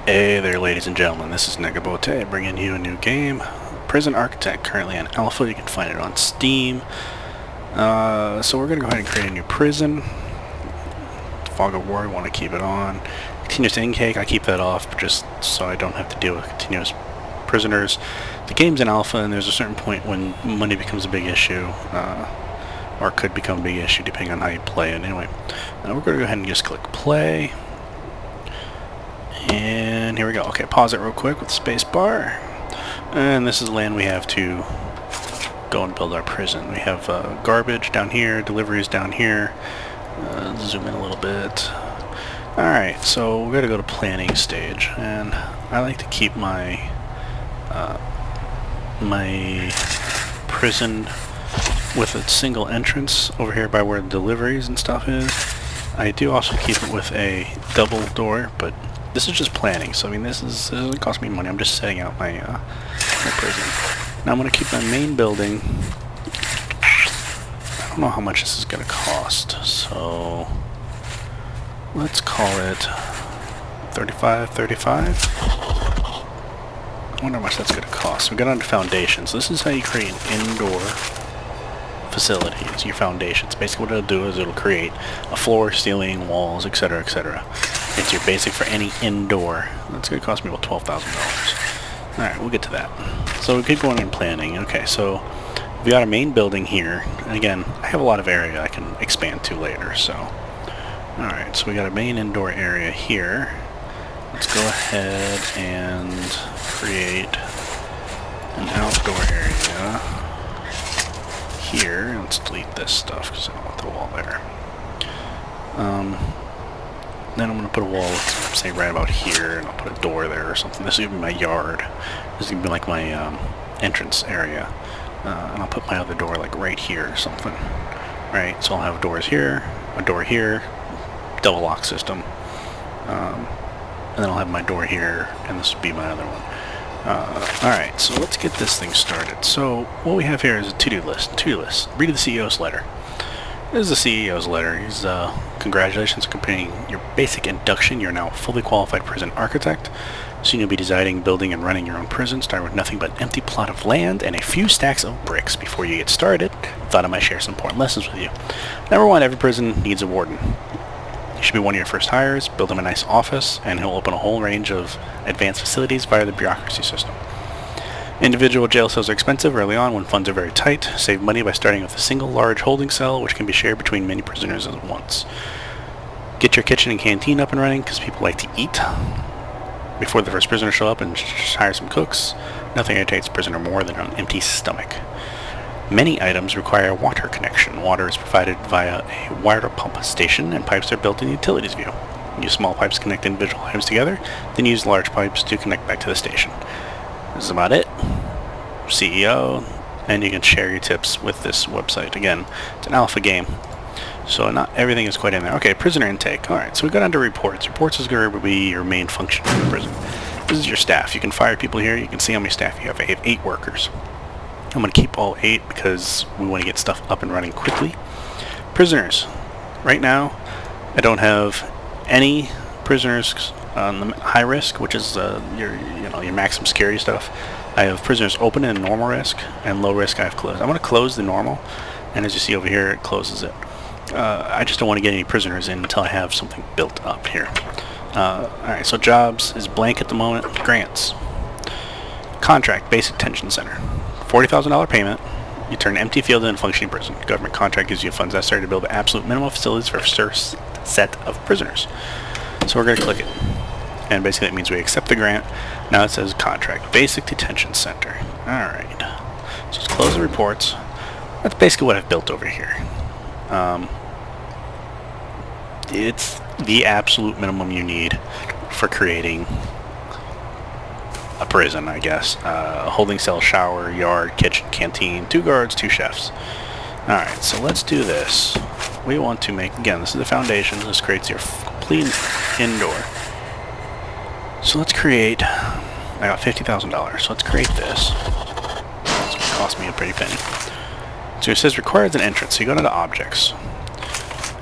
Hey there, ladies and gentlemen, this is Necabote bringing you a new game, Prison Architect, currently on alpha. You can find it on Steam. So we're going to go ahead and create a new prison. Fog of War, I want to keep it on. Continuous intake, I keep that off just so I don't have to deal with continuous prisoners. The game's in alpha, and there's a certain point when money becomes a big issue, or could become a big issue depending on how you play it. Anyway, we're going to go ahead and just click play. And here we go. Okay, pause it real quick with space bar. And this is land we have to go and build our prison. We have garbage down here, deliveries down here. Zoom in a little bit. Alright, so we're going to go to planning stage. And I like to keep my my prison with a single entrance over here by where the deliveries and stuff is. I do also keep it with a double door, but this is just planning, so I mean this doesn't cost me money. I'm just setting out my my prison. Now I'm going to keep my main building. I don't know how much this is going to cost, so let's call it 35. I wonder how much that's going to cost. We got under foundations. So this is how you create an indoor facility. It's your foundations. Basically what it'll do is it'll create a floor, ceiling, walls, etc., etc. It's your basic for any indoor. That's going to cost me about $12,000. Alright, we'll get to that. So we keep going in planning. Okay, so we got a main building here. And again, I have a lot of area I can expand to later, so. Alright, so we got a main indoor area here. Let's go ahead and create an outdoor area here. Let's delete this stuff because I don't want the wall there. Then I'm going to put a wall, let's say right about here, and I'll put a door there or something. This is going to be my yard. This is going to be like my entrance area. And I'll put my other door like right here or something. Right, so I'll have doors here, a door here, double lock system. And then I'll have my door here, and this will be my other one. Alright, so let's get this thing started. So what we have here is a to-do list. Read the CEO's letter. This is the CEO's letter. He's, congratulations on completing your basic induction. You're now a fully qualified prison architect. Soon you'll be designing, building, and running your own prison, starting with nothing but an empty plot of land and a few stacks of bricks. Before you get started, I thought I might share some important lessons with you. Number one, every prison needs a warden. He should be one of your first hires. Build him a nice office, and he'll open a whole range of advanced facilities via the bureaucracy system. Individual jail cells are expensive early on when funds are very tight. Save money by starting with a single large holding cell, which can be shared between many prisoners at once. Get your kitchen and canteen up and running, because people like to eat. Before the first prisoner show up, and hire some cooks. Nothing irritates a prisoner more than an empty stomach. Many items require a water connection. Water is provided via a water pump station, and pipes are built in the utilities view. Use small pipes to connect individual items together, then use large pipes to connect back to the station. This is about it. CEO, and you can share your tips with this website. Again, it's an alpha game, so not everything is quite in there. Okay, prisoner intake. Alright, so we got under reports. Reports is going to be your main function for the prison. This is your staff. You can fire people here. You can see how many staff you have. I have 8 workers. I'm going to keep all 8 because we want to get stuff up and running quickly. Prisoners. Right now, I don't have any prisoners on the high risk, which is your maximum security stuff. I have prisoners open in normal risk, and low risk I have closed. I'm going to close the normal, and as you see over here, it closes it. I just don't want to get any prisoners in until I have something built up here. Alright, so jobs is blank at the moment. Grants. Contract, basic detention center. $40,000 payment. You turn an empty field into a functioning prison. Government contract gives you funds necessary to build the absolute minimum facilities for a first set of prisoners. So we're going to click it. And basically it means we accept the grant. Now it says contract, basic detention center. Alright. So let's close the reports. That's basically what I've built over here. It's the absolute minimum you need for creating a prison, I guess. A holding cell, shower, yard, kitchen, canteen, 2 guards, 2 chefs. Alright, so let's do this. We want to make, again, this is the foundation. This creates your complete indoor. So let's create, I got $50,000, so let's create this. It's going to cost me a pretty penny. So it says requires an entrance, so you go to objects.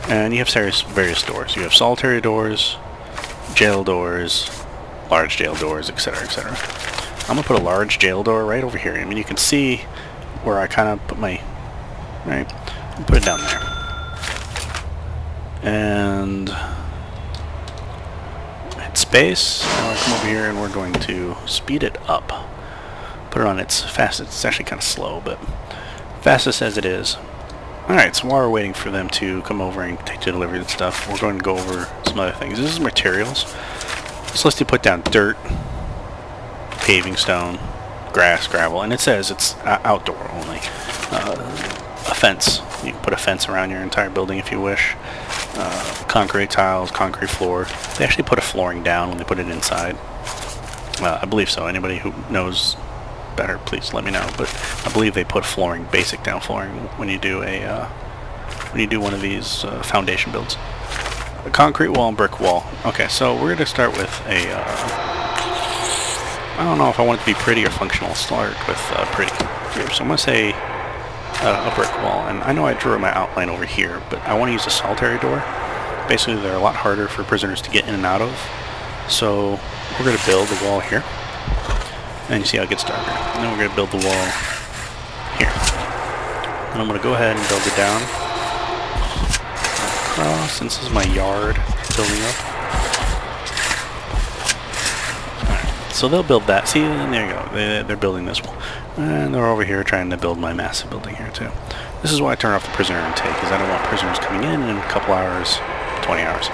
And you have various doors. You have solitary doors, jail doors, large jail doors, etc., etc. I'm gonna put a large jail door right over here. I mean, you can see where I kind of put my, right, I'll put it down there. And hit space. Now I come over here and we're going to speed it up. Put it on its fastest. It's actually kind of slow, but fastest as it is. Alright, so while we're waiting for them to come over and take the delivery and stuff, we're going to go over some other things. This is materials. So let's put down dirt, paving stone, grass, gravel, and it says it's outdoor only. A fence. You can put a fence around your entire building if you wish. Concrete tiles, concrete floor. They actually put a flooring down when they put it inside. I believe so. Anybody who knows better, please let me know. But I believe they put flooring, basic down flooring, when you do one of these foundation builds. A concrete wall and brick wall. Okay, so we're going to start with a. I don't know if I want it to be pretty or functional. I'll start with pretty. So I'm going to say a brick wall, and I know I drew my outline over here, but I want to use a solitary door. Basically, they're a lot harder for prisoners to get in and out of. So we're going to build the wall here, and you see how it gets darker. And then we're going to build the wall here. And I'm going to go ahead and build it down across, since this is my yard building up. Alright, so they'll build that. See, and there you go. They're building this wall. And they're over here trying to build my massive building here too. This is why I turn off the prisoner intake, because I don't want prisoners coming in a couple hours, 20 hours,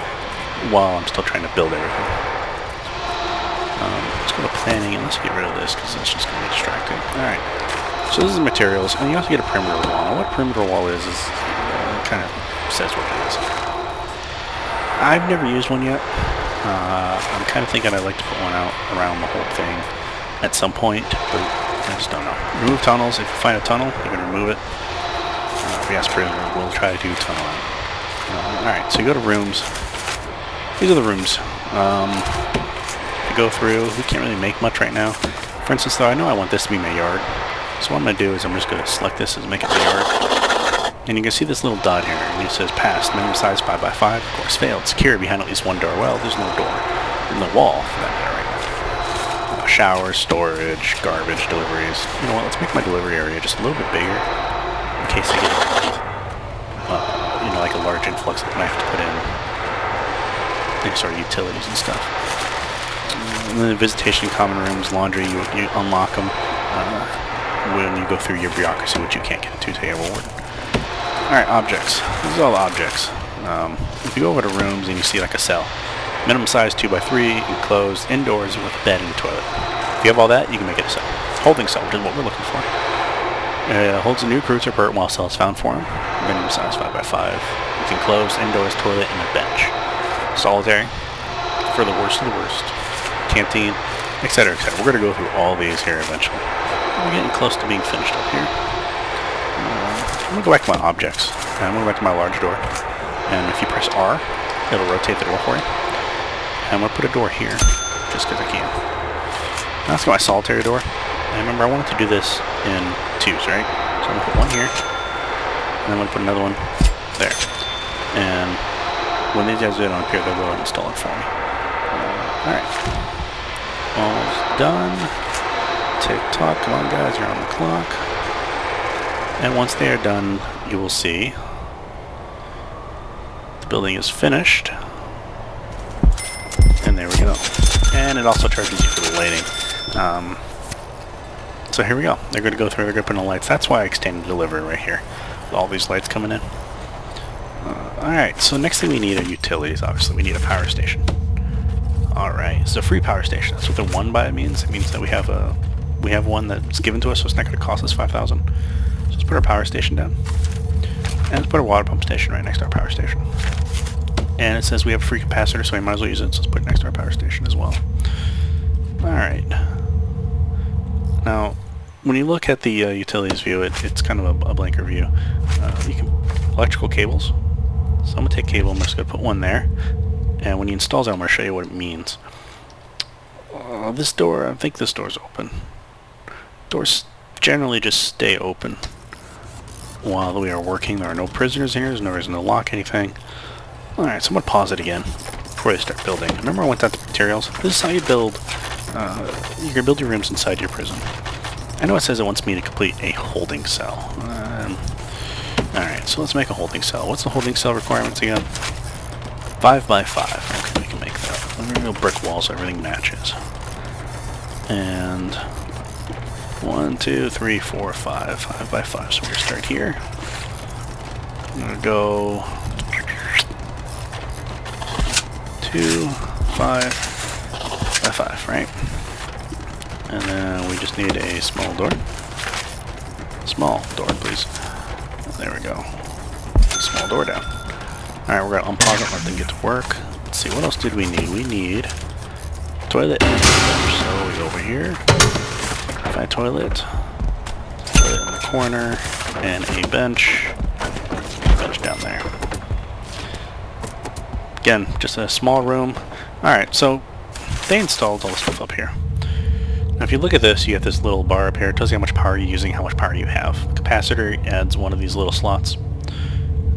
while I'm still trying to build everything. Let's go to planning, and let's get rid of this, because that's just going to be distracting. Alright, so this is materials, and you also get a perimeter wall. Now what perimeter wall is kind of says what it is. I've never used one yet. I'm kind of thinking I'd like to put one out around the whole thing at some point, but I just don't know. Remove tunnels. If you find a tunnel, you can remove it. Yes, prisoner, we'll try to tunnel out. Alright, so you go to rooms. These are the rooms. If you go through, we can't really make much right now. For instance, though, I know I want this to be my yard. So what I'm going to do is I'm just going to select this as make it my yard. And you can see this little dot here, and it says passed, minimum size 5x5. Of course, failed. Secure behind at least one door. Well, there's no door. There's no wall for that matter right now. Showers, storage, garbage, deliveries. You know what, let's make my delivery area just a little bit bigger in case I get, like a large influx that I have to put in any sort of utilities and stuff. And then the visitation, common rooms, laundry, you unlock them when you go through your bureaucracy, which you can't get into until you have a warden. Alright, objects. This is all the objects. If you go over to rooms and you see like a cell, minimum size 2x3, enclosed, indoors with a bed and a toilet. If you have all that, you can make it a cell. Holding cell, which is what we're looking for. Holds a new cruiser per while cell is found for him. Minimum size 5x5. It's enclosed, indoors, toilet, and a bench. Solitary, for the worst of the worst. Canteen, etc., etc. We're going to go through all these here eventually. We're getting close to being finished up here. I'm going to go back to my objects. And I'm going to go back to my large door. And if you press R, it'll rotate the door for you. And I'm going to put a door here, just because I can. Now let's go my solitary door. And remember, I wanted to do this in twos, right? So I'm going to put one here. And I'm going to put another one there. And when these guys don't appear, they'll go ahead and install it for me. Alright. Almost done. Tick-tock. Come on, guys. You're on the clock. And once they are done, you will see the building is finished. And there we go. And it also charges you for the lighting. So here we go. They're going to go through, they're going to put in the lights. That's why I extended delivery right here. All these lights coming in. Alright, so next thing we need are utilities, obviously. We need a power station. Alright, it's a free power station. That's what the one by means. It means that we have one that's given to us, so it's not going to cost us 5,000. So let's put our power station down. And let's put a water pump station right next to our power station. And it says we have a free capacitor, so we might as well use it, so let's put it next to our power station as well. Alright. Now, when you look at the utilities view, it's kind of a blanker view. You can electrical cables. So I'm going to take cable, I'm just going to put one there. And when you install that, I'm going to show you what it means. This door, I think this door's open. Doors generally just stay open while we are working. There are no prisoners in here, there's no reason to lock anything. Alright, so I'm going to pause it again. before they start building. Remember I went down to materials? This is how you build, you can build your rooms inside your prison. I know it says it wants me to complete a holding cell. Alright, so let's make a holding cell. What's the holding cell requirements again? 5 by 5. Okay, we can make that. We're gonna go brick walls so everything matches. And 1, 2, 3, 4, 5. 5 by 5. So we're gonna start here. I'm gonna go 2, 5 by 5, right? And then we just need a small door. Small door, please. There we go. Small door down. Alright, we're gonna unpause it, let them get to work. Let's see, what else did we need? We need toilet and bench. So we go over here, find toilet in the corner, and a bench down there. Again, just a small room. Alright, so they installed all the stuff up here. Now if you look at this, you get this little bar up here. It tells you how much power you're using, how much power you have. The capacitor adds one of these little slots.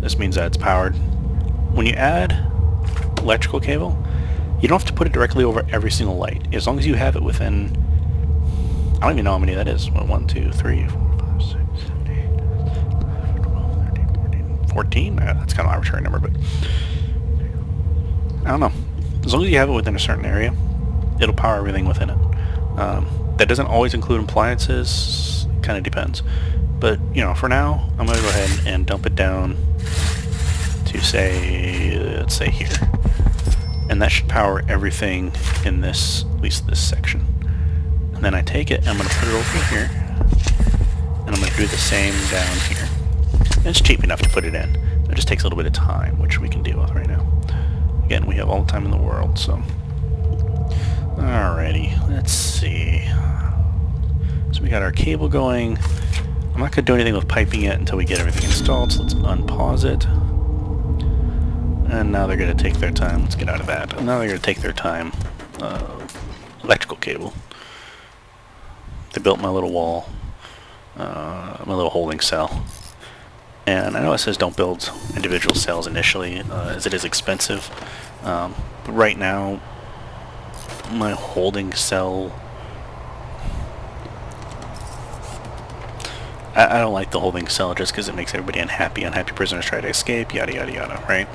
This means that it's powered. When you add electrical cable, you don't have to put it directly over every single light. As long as you have it within... I don't even know how many that is. 1, 2, 3, 4, 5, 6, 7, 8, 12, 13, 14, 14? That's kind of an arbitrary number, but... I don't know. As long as you have it within a certain area, it'll power everything within it. That doesn't always include appliances. It kind of depends. But, you know, for now, I'm going to go ahead and dump it down to, say, let's say here. And that should power everything in this, at least this section. And then I take it, and I'm going to put it over here, and I'm going to do the same down here. And it's cheap enough to put it in. It just takes a little bit of time, which we can deal with right now. Again, we have all the time in the world, so... Alrighty, let's see. So we got our cable going. I'm not going to do anything with piping yet until we get everything installed, so let's unpause it. And now they're going to take their time. Let's get out of that. And now they're going to take their time. Electrical cable. They built my little wall. My little holding cell. And I know it says don't build individual cells initially, as it is expensive. But right now, my holding cell... I don't like the holding cell just because it makes everybody unhappy. Unhappy prisoners try to escape, yada yada yada, right?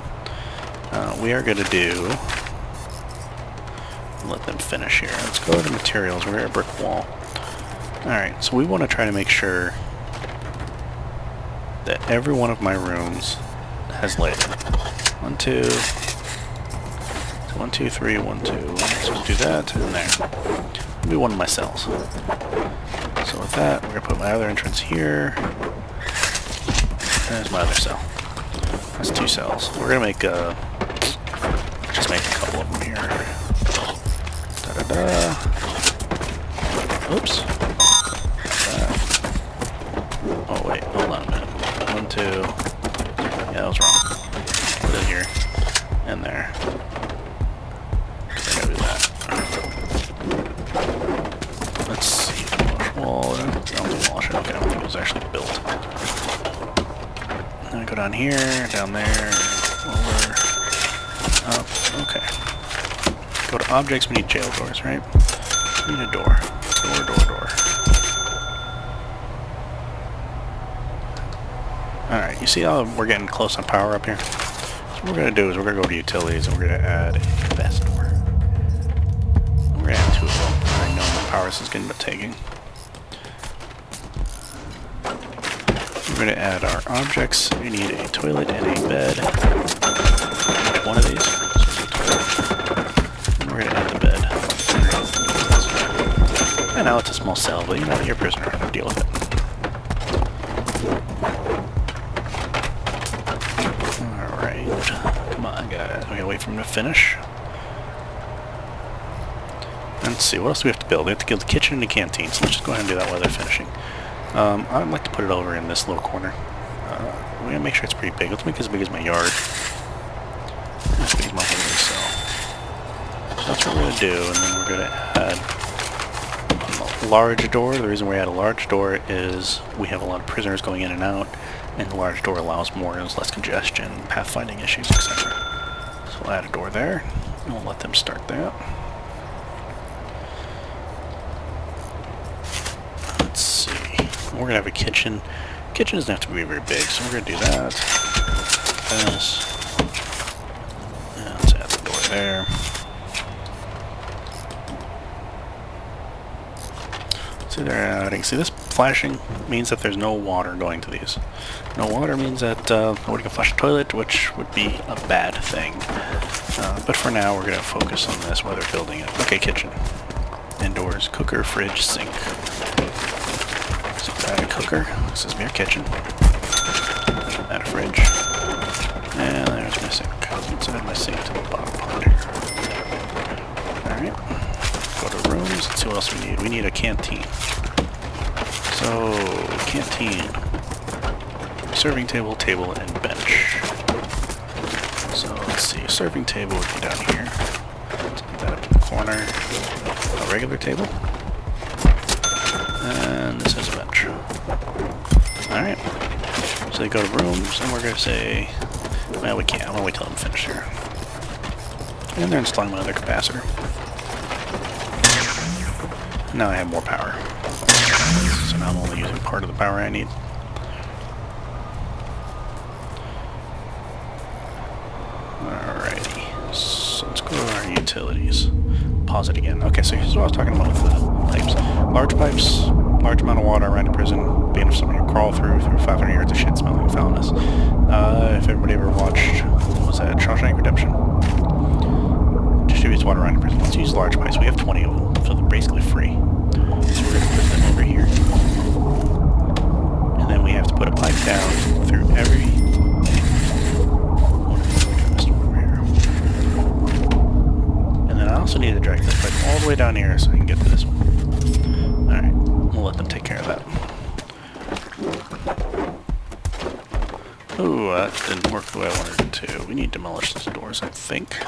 We are going to do... Let them finish here. Let's go to materials. We're at a brick wall. Alright, so we want to try to make sure that every one of my rooms has lighting. 1, 2... 1, 2, 3, 1, 2. So do that, and there. Maybe one of my cells. So with that, we're going to put my other entrance here. There's my other cell. That's 2 cells. We're going to make just make a couple of them here. Da-da-da. Oops. Oh wait, hold on a minute. 1, 2. Yeah, that was wrong. Put it here. And there. I gotta do that. Let's see. Wall. Demolish. Okay, I don't think it was actually built. Then I go down here, down there, over, up. Okay. Go to objects. We need jail doors, right? We need a door. Door. Alright, you see how we're getting close on power up here? So what we're going to do is we're going to go to utilities and we're going to add a capacitor. We're going to add 2 of them. I know how much power this is going to be taking. We're going to add our objects. We need a toilet and a bed. Each one of these. And we're going to add the bed. And now it's a small cell, but you know, you're a prisoner. Deal with it. Come on, guys. We're gonna wait for him to finish. Let's see, what else do we have to build? We have to build the kitchen and the canteen, so let's just go ahead and do that while they're finishing. I'd like to put it over in this little corner. We're gonna make sure it's pretty big. Let's make it as big as my yard. As big as my holding cell. So that's what we're gonna do, and then we're gonna add a large door. The reason we add a large door is we have a lot of prisoners going in and out, and the large door allows more, there's less congestion, pathfinding issues, etc. So we'll add a door there. We'll let them start that. Let's see. We're gonna have a kitchen. Kitchen doesn't have to be very big, so we're gonna do that. This. And let's add the door there. See, they're adding. See, this flashing means that there's no water going to these. No water means that nobody can flush the toilet, which would be a bad thing. But for now, we're going to focus on this while they're building it. Okay, kitchen. Indoors, cooker, fridge, sink. So let's add a cooker. This is mere kitchen. Add a fridge. And there's my sink. Let's add my sink to the bottom part here. Alright. Go to rooms. Let's see what else we need. We need a canteen. So, canteen. Serving table, table, and bench. So, let's see. Serving table would be down here. Let's put that up in the corner. A regular table. And this is a bench. Alright. So they go to rooms, and we're going to say... Well, we can't. I'm going to wait till I'm finished here. And they're installing my other capacitor. Now I have more power. So now I'm only using part of the power I need. Alrighty. So let's go to our utilities. Pause it again. Okay, so here's what I was talking about with the pipes. Large pipes, large amount of water right in prison, big enough for somebody to crawl through 500 yards of shit smelling foulness. If everybody ever watched, what was that, Shawshank Redemption? Distributes water around in prison. Let's use large pipes. We have 20 of them, so they're basically free. So we're going to put them over here. And then we have to put a pipe down through every... And then I also need to drag this pipe all the way down here so I can get to this one. Alright, we'll let them take care of that. Ooh, that didn't work the way I wanted it to. We need to demolish those doors, I think.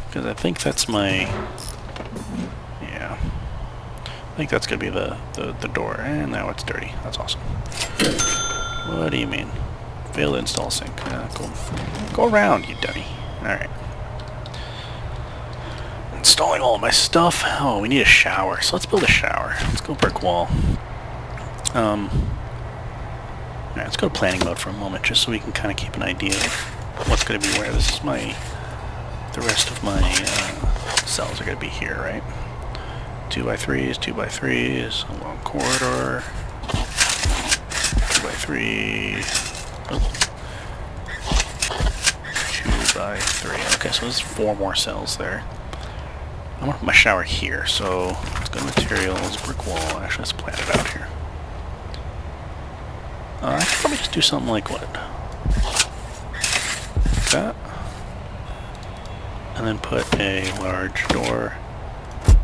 Because I think that's my... Yeah. I think that's going to be the door. And now it's dirty. That's awesome. What do you mean? Fail to install sink. Cool. Go around, you dummy. Alright. Installing all of my stuff. Oh, we need a shower. So let's build a shower. Let's go brick wall. Alright, let's go to planning mode for a moment, just so we can kind of keep an idea of what's going to be where. This is my... The rest of my cells are going to be here, right? 2x3s, 2x3s, a long corridor. 2x3. Oh. 2x3. Okay, so there's 4 more cells there. I'm going to put my shower here, so let's go to materials, brick wall. Actually, let's plan it out here. I could probably just do something like what? Like that. And then put a large door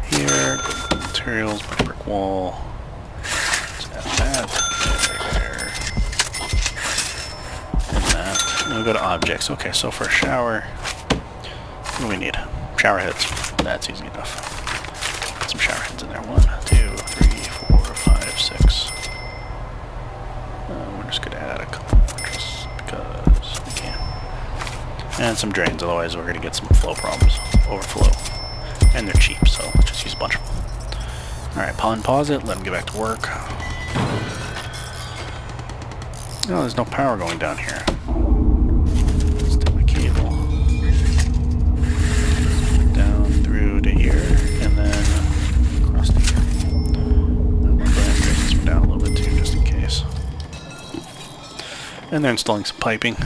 here, go to materials, put a brick wall, let's add that, there, and that, and we'll go to objects. Okay, so for a shower, what do we need? Shower heads, that's easy enough. Put some shower heads in there, 1, 2, 3, 4, 5, 6. We're just going to add a couple more just because we can. And some drains, otherwise we're going to get some flow problems. Overflow. And they're cheap, so let's just use a bunch of them. Alright, pause it, let them get back to work. No, there's no power going down here. Let's take my cable. Down through to here, and then across to here. I'm going to go ahead and bring this one down a little bit too, just in case. And they're installing some piping. I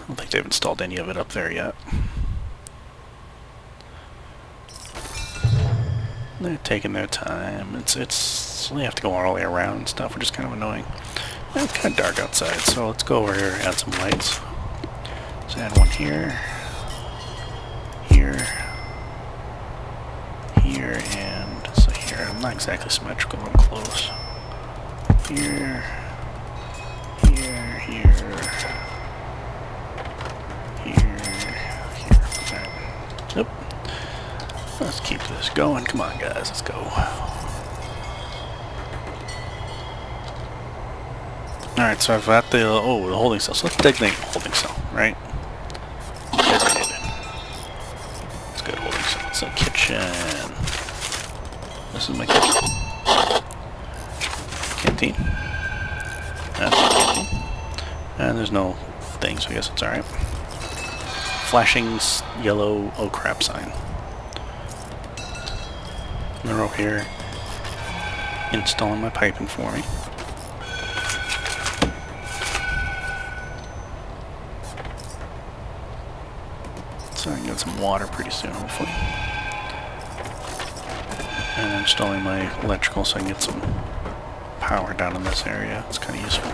don't think they've installed any of it up there yet. They're taking their time. It's they have to go all the way around and stuff, which is kind of annoying. And it's kind of dark outside, so let's go over here and add some lights. Let's add one here, here, here, and so here. I'm not exactly symmetrical, I'm close. Here, here, here. Yep. Let's keep this going. Come on, guys. Let's go. Alright, so I've got the, the holding cell. So let's designate the holding cell, right? Designated. It's good holding cell. It's a kitchen. This is my kitchen. Canteen. That's my canteen. And there's no thing, so I guess it's alright. Flashing yellow oh crap sign. They're over here installing my piping for me. So I can get some water pretty soon, hopefully. And I'm installing my electrical so I can get some power down in this area. It's kind of useful.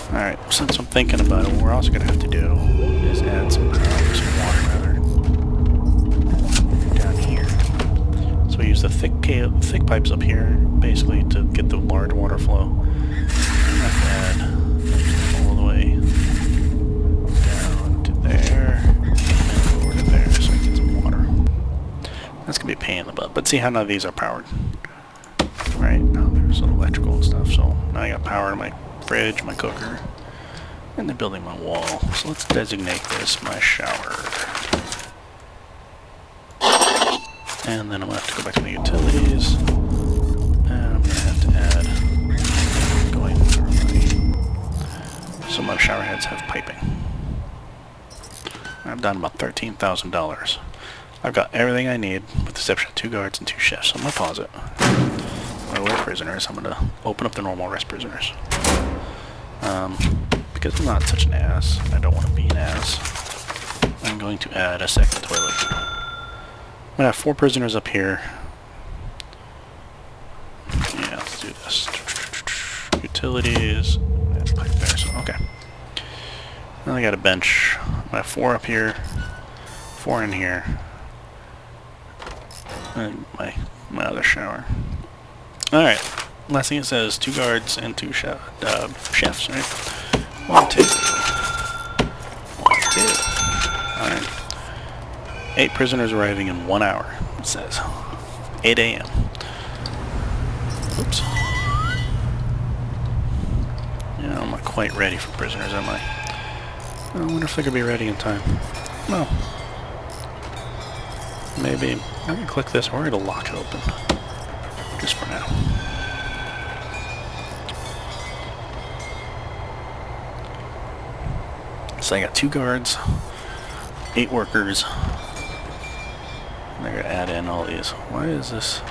Alright, since I'm thinking about it, what we're also going to have to do is add some power, some water rather, down here. So we use the thick pipes up here, basically, to get the large water flow. And I have to add all the way down to there, and over to there, so I can get some water. That's going to be a pain in the butt, but see how none of these are powered. Right, now there's some electrical and stuff, so now I got power in my fridge, my cooker, and they're building my wall. So let's designate this my shower. And then I'm going to have to go back to the utilities, and I'm going to have to add going through so my shower heads have piping. I've done about $13,000. I've got everything I need with the exception of 2 guards and 2 chefs. So I'm going to pause it. My rest prisoners, I'm going to open up the normal rest prisoners. Because I'm not such an ass, I don't want to be an ass, I'm going to add a second toilet. I'm going to have 4 prisoners up here. Yeah, let's do this. Utilities. Pipe there, so, okay. Then I got a bench. I'm going to have 4 up here, 4 in here, and my other shower. Alright, last thing it says, 2 guards and 2 chefs, right? 1, 2. 1, 2. Alright. 8 prisoners arriving in 1 hour, it says. 8 a.m. Oops. Yeah, I'm not quite ready for prisoners, am I? I wonder if they're going to be ready in time. Well, maybe. I can click this, or it'll lock it open. Just for now. So I got 2 guards, 8 workers, and they're going to add in all these. Why is this?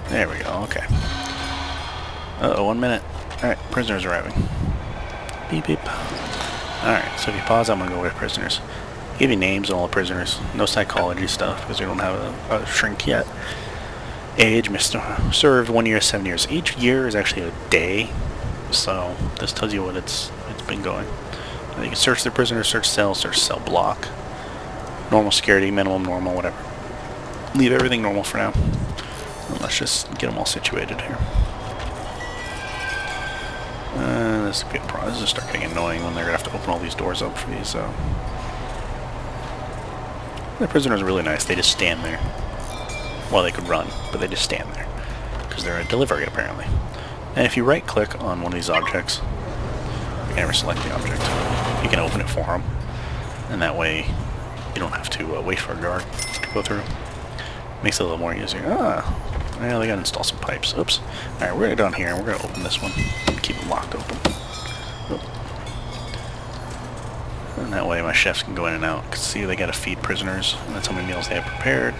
There we go, okay. Uh-oh, 1 minute. Alright, prisoners arriving. Beep beep. Alright, so if you pause, I'm going to go with prisoners. Give you names on all the prisoners. No psychology stuff, because we don't have a shrink yet. Age, served 1 year, 7 years. Each year is actually a day, so this tells you what it's been going. You can search the prisoner, search cell block. Normal security, minimum, normal, whatever. Leave everything normal for now. And let's just get them all situated here. This is a good problem. This is start getting annoying when they're going to have to open all these doors up for these. The prisoners are really nice. They just stand there. Well, they could run, but they just stand there. Because they're a delivery, apparently. And if you right-click on one of these objects, you can never select the object. You can open it for them. And that way, you don't have to wait for a guard to go through. Makes it a little more easier. Well, they got to install some pipes. Oops. Alright, we're down here, and we're going to open this one. Keep it locked open. Oop. And that way my chefs can go in and out. See, they got to feed prisoners. And that's how many meals they have prepared.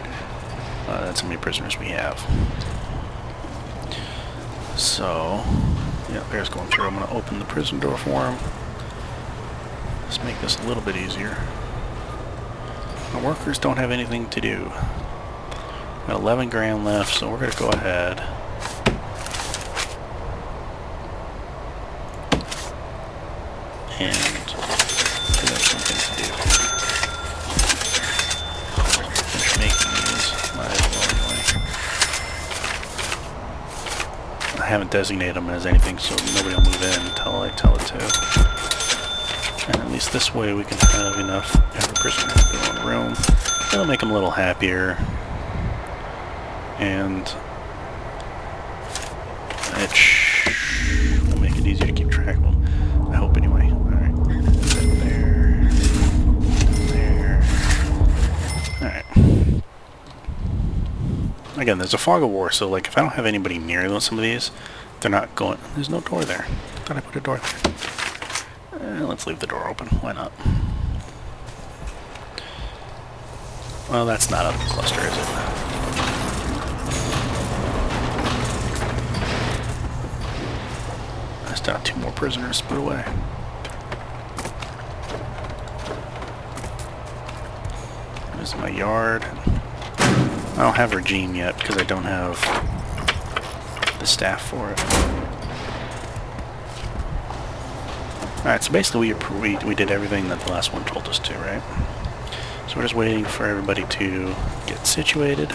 That's how many prisoners we have. So, yeah, Bear's going through. I'm going to open the prison door for him. Let's make this a little bit easier. My workers don't have anything to do. Got 11 grand left, so we're going to go ahead and give them something to do. Finish making these. Might as well anyway. I haven't designated them as anything, so nobody will move in until I tell it to. And at least this way we can have enough every prisoner in one room. It'll make them a little happier. and it will make it easier to keep track of them. I hope anyway. Alright. There. There. Alright. Again, there's a fog of war, so like if I don't have anybody near some of these, they're not going... There's no door there. I thought I put a door there. Let's leave the door open. Why not? Well, that's not a cluster, is it? I still have 2 more prisoners put away. This is my yard. I don't have regime yet because I don't have the staff for it. Alright, so basically we did everything that the last one told us to, right? So we're just waiting for everybody to get situated.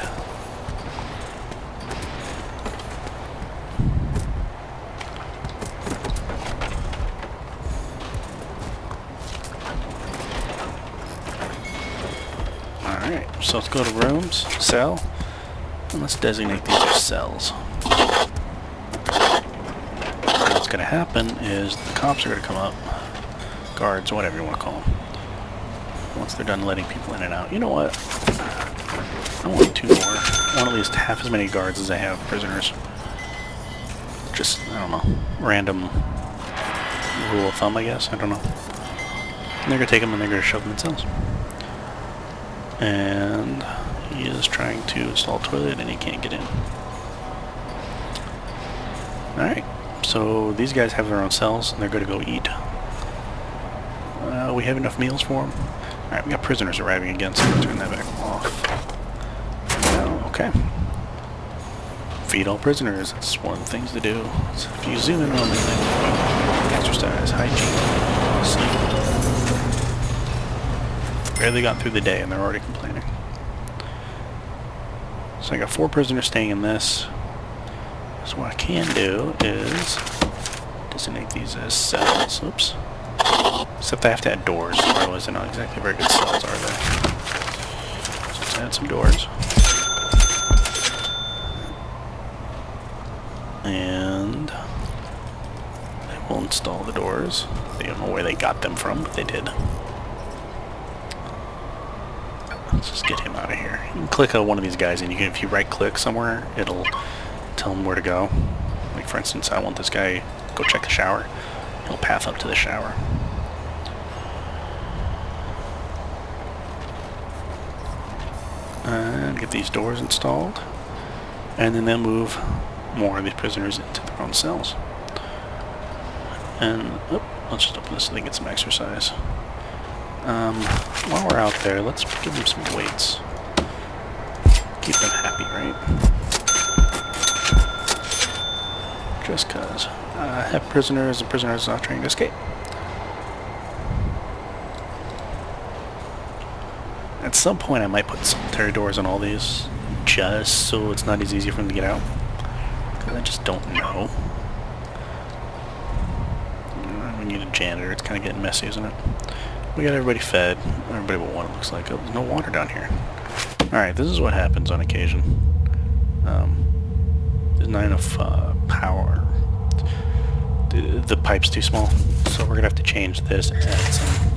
Alright, so let's go to rooms, cell, and let's designate these as cells. What's going to happen is the cops are going to come up, guards, whatever you want to call them, once they're done letting people in and out. You know what? I want 2 more. I want at least half as many guards as I have prisoners. Just, I don't know, random rule of thumb, I guess. I don't know. And they're going to take them and they're going to shove them in cells. And he is trying to install a toilet and he can't get in. Alright, so these guys have their own cells and they're going to go eat. We have enough meals for them. Alright, we got prisoners arriving again, so we'll turn that back off. Oh, okay. Feed all prisoners. That's one of the things to do. So if you zoom in on the thing, exercise, hygiene, sleep. Barely got through the day and they're already complaining. So I got 4 prisoners staying in this. So what I can do is designate these as cells. Oops. Except I have to add doors, otherwise they're not exactly very good cells, are they? So let's add some doors. And they will install the doors. They don't know where they got them from, but they did. Let's just get him out of here. You can click on one of these guys, and you can, if you right-click somewhere, it'll tell him where to go. Like, for instance, I want this guy go check the shower. He'll path up to the shower. And get these doors installed. And then they'll move more of these prisoners into their own cells. And, let's just open this so they can get some exercise. While we're out there, let's give them some weights. Keep them happy, right? Just cause. Have prisoners and prisoners not trying to escape. At some point I might put solitary doors on all these, just so it's not as easy for them to get out. Because I just don't know. We need a janitor, it's kind of getting messy, isn't it? We got everybody fed, everybody will want it, looks like. Oh, there's no water down here. Alright, this is what happens on occasion. There's not enough power. The pipe's too small, so we're gonna have to change this and add some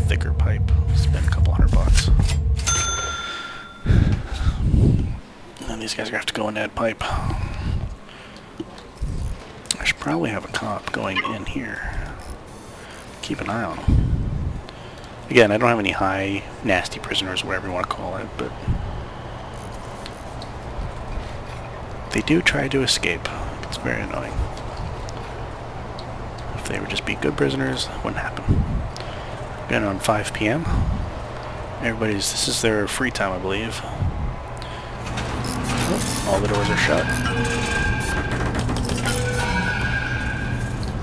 thicker pipe. Spend a couple $100. And these guys are gonna have to go and add pipe. I should probably have a cop going in here. Keep an eye on them. Again, I don't have any high, nasty prisoners, whatever you want to call it, but they do try to escape. It's very annoying. If they would just be good prisoners, that wouldn't happen. Again, on 5 p.m. This is their free time, I believe. Oh, all the doors are shut.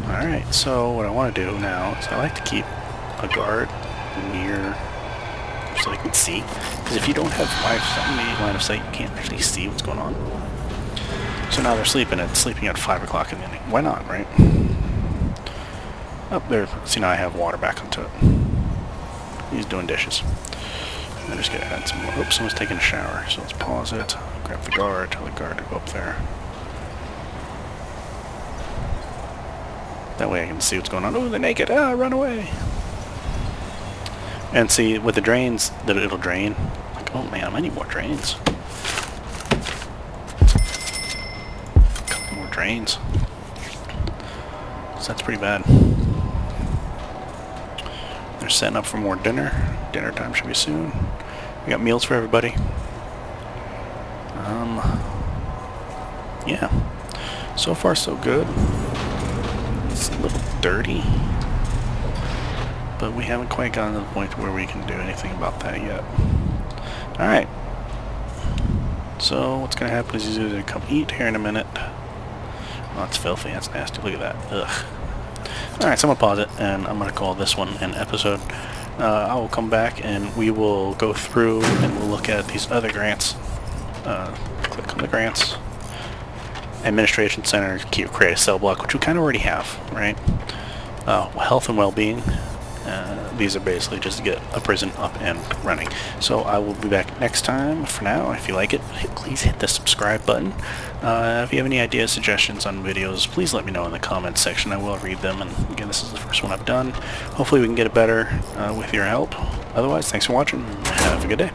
Alright, so what I want to do now is I like to keep a guard near so they can see. Because if you don't have line of sight, you can't actually see what's going on. So now they're sleeping at 5 o'clock in the evening. Why not, right? Up there, see, now I have water back onto it. He's doing dishes. I'm just gonna add some more. Oops, someone's taking a shower, so let's pause it. grab the guard, tell the guard to go up there. That way I can see what's going on. Oh, they're naked! Ah, run away! And see, with the drains, that it'll drain. Like, oh man, I need more drains. A couple more drains. So that's pretty bad. They're setting up for more dinner. Dinner time should be soon. We got meals for everybody. Yeah. So far, so good. It's a little dirty, but we haven't quite gotten to the point where we can do anything about that yet. Alright. So, what's going to happen is he's going to come eat here in a minute. Oh, that's filthy. That's nasty. Look at that. Ugh. Alright, so I'm going to pause it, and I'm going to call this one an episode. I will come back, and we will go through, and we'll look at these other grants. Click on the grants. Administration Center, create a cell block, which we kind of already have, right? Health and well-being. These are basically just to get a prison up and running. So I will be back next time. For now, if you like it, please hit the subscribe button. If you have any ideas, suggestions on videos, please let me know in the comments section. I will read them. And again, this is the first one I've done. Hopefully we can get it better with your help. Otherwise, thanks for watching. Have a good day.